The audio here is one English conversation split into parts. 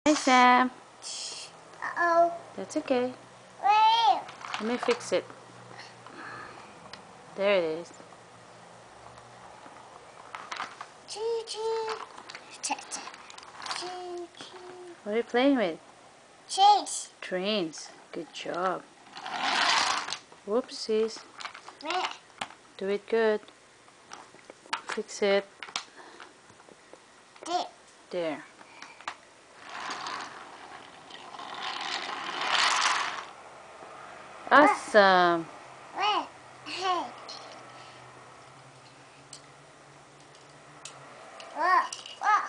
Hey, Sam. Uh-oh. That's okay. Wait. Let me fix it. There it is. Choo-choo. Choo-choo. What are you playing with? Chase. Trains. Good job. Whoopsies. Wait. Do it good. Fix it. There. There. Awesome. Wait. Hey. Whoa. Whoa.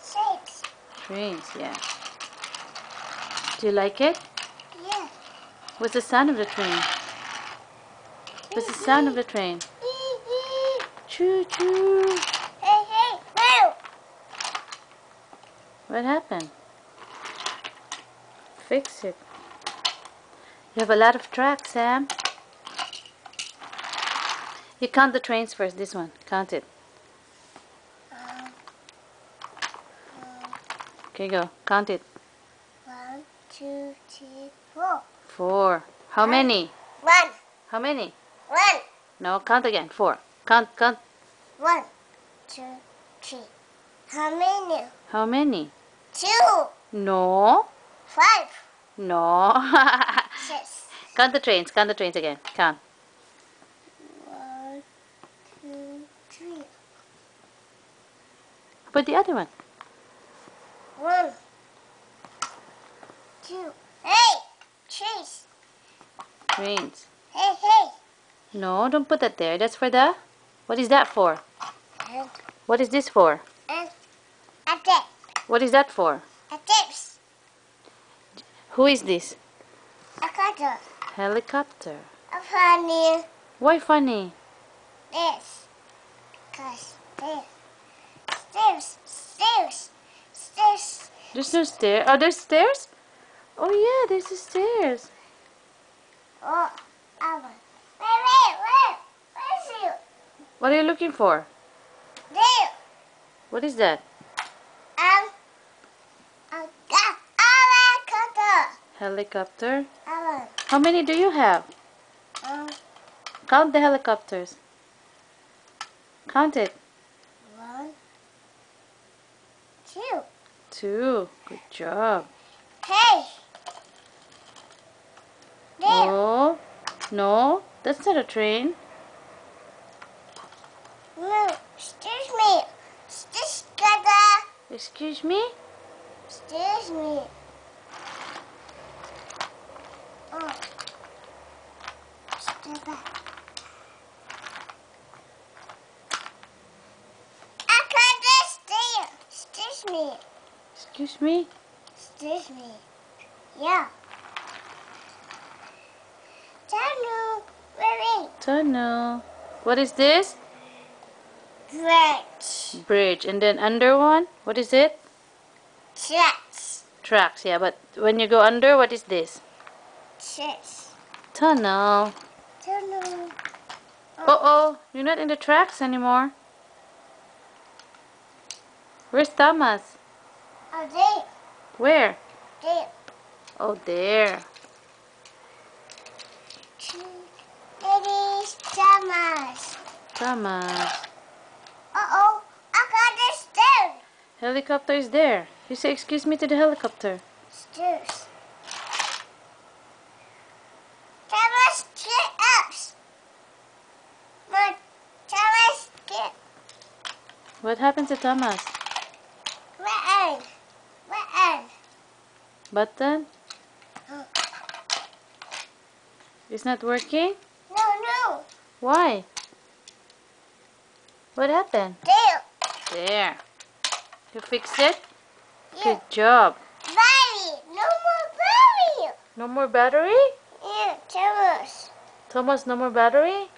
Chase. Trains, yeah. Do you like it? Yeah. What's the sound of the train? What's the sound of the train? Choo choo. Hey, hey. No. What happened? Fix it. You have a lot of tracks, Sam. You count the trains first. This one. Count it. Okay, go. Count it. 1, 2, 3, 4. 4. How many? 1. How many? 1. No, count again. 4. Count. 1, 2, 3. How many? How many? 2. No. 5. No. 6. Count the trains. Count the trains again. Count. 1, 2, 3. How about the other one? 1, 2. Hey! Chase! Trains. Hey, hey! No, don't put that there. That's for the... What is that for? And, What is this for? and, a dip. What is that for? A dips. Who is this? A cutter. Helicopter. A funny. Why funny? This. Cause this. Stairs. Stairs. Stairs. There's no stair. Oh, there's stairs? Oh, yeah, there's the stairs. Oh, oven. Wait. Where's you? What are you looking for? There. What is that? Cutter. Helicopter. Oven. How many do you have? Count the helicopters. Count it. 1, 2. 2. Good job. Hey. There. Oh, no, that's not a train. No, excuse me. Excuse cutter. Excuse me? Excuse me. Oh. Step back. I can't stay. Excuse me. Excuse me? Excuse me. Yeah. Tunnel. Wait. Tunnel. What is this? Bridge. Bridge. And then under one? What is it? Tracks. Tracks, yeah. But when you go under, what is this? Tracks. Tunnel. Tunnel. Uh-oh, you're not in the tracks anymore. Where's Thomas? Oh, there. Where? There. Oh, there. It is Thomas. Thomas. Uh-oh, I got the stairs. Helicopter is there. You say excuse me to the helicopter. Stairs. Thomas, get up. Thomas, get. What happened to Thomas? Where? Button? It's not working? No. Why? What happened? There. There. You fix it? Yeah. Good job. Battery. No more battery. No more battery? Yeah, Thomas. Thomas, no more battery?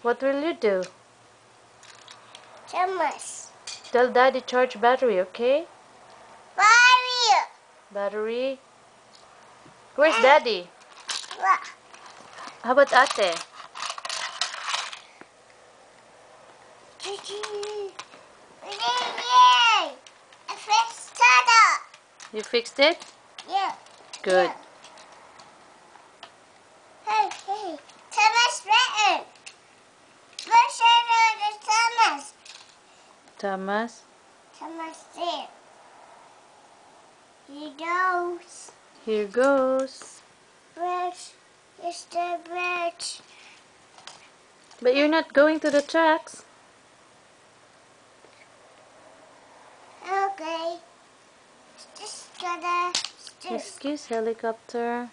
What will you do? Thomas. Tell Daddy charge battery, okay? Battery. Battery. Where's Daddy? What? How about Ate? Yay! A fish. You fixed it? Yeah. Good. Yeah. Hey, hey. Thomas written. Where's Thomas? Thomas. Thomas there. He goes. Here goes. Bridge. It's the bridge. But you're not going to the tracks. Okay. Just gotta do. Excuse helicopter.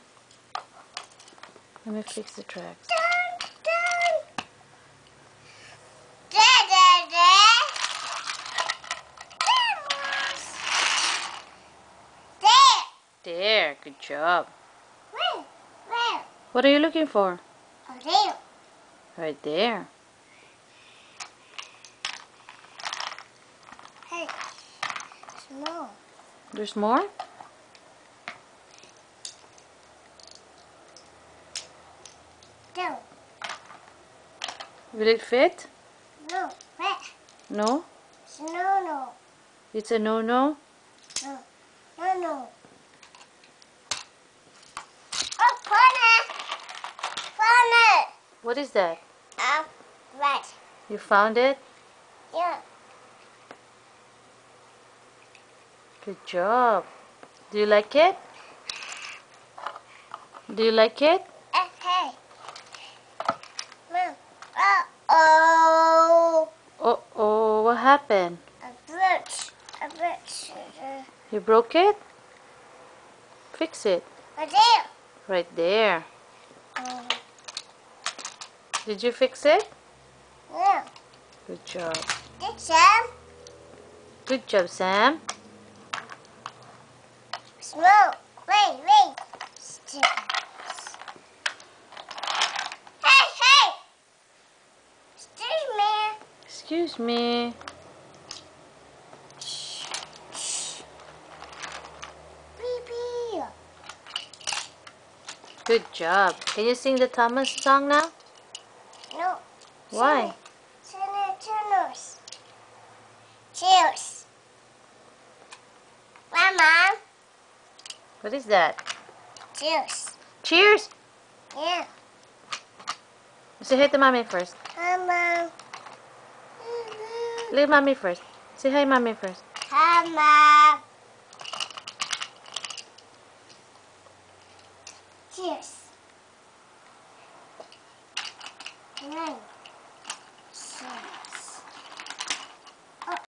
Let me fix the tracks. Dun, dun. There, there, there. There. There. Good job. Where? Where? What are you looking for? Oh, there. Right there. Hey. Small. There's more? No. Will it fit? No. Where? No? No, no. It's a no-no? No. No, no. Oh, corner. Corner. What is that? Right. You found it? Yeah. Good job. Do you like it? Do you like it? Hey. Mom. Uh-oh. Uh-oh, what happened? A birch. A birch. You broke it? Fix it. There. Right there. Oh. Did you fix it? Yeah. Good job. Did Sam? Good job, Sam. Smoke. Wait. Still. Hey, hey. Still, man. Excuse me. Baby. Good job. Can you sing the Thomas song now? No. Why? Cheers. Cheers. Mama. What is that? Cheers. Cheers! Yeah. Say hi to mommy first. Mama. Leave mommy first. Say hi mommy first. Mama. Cheers. 1, 2.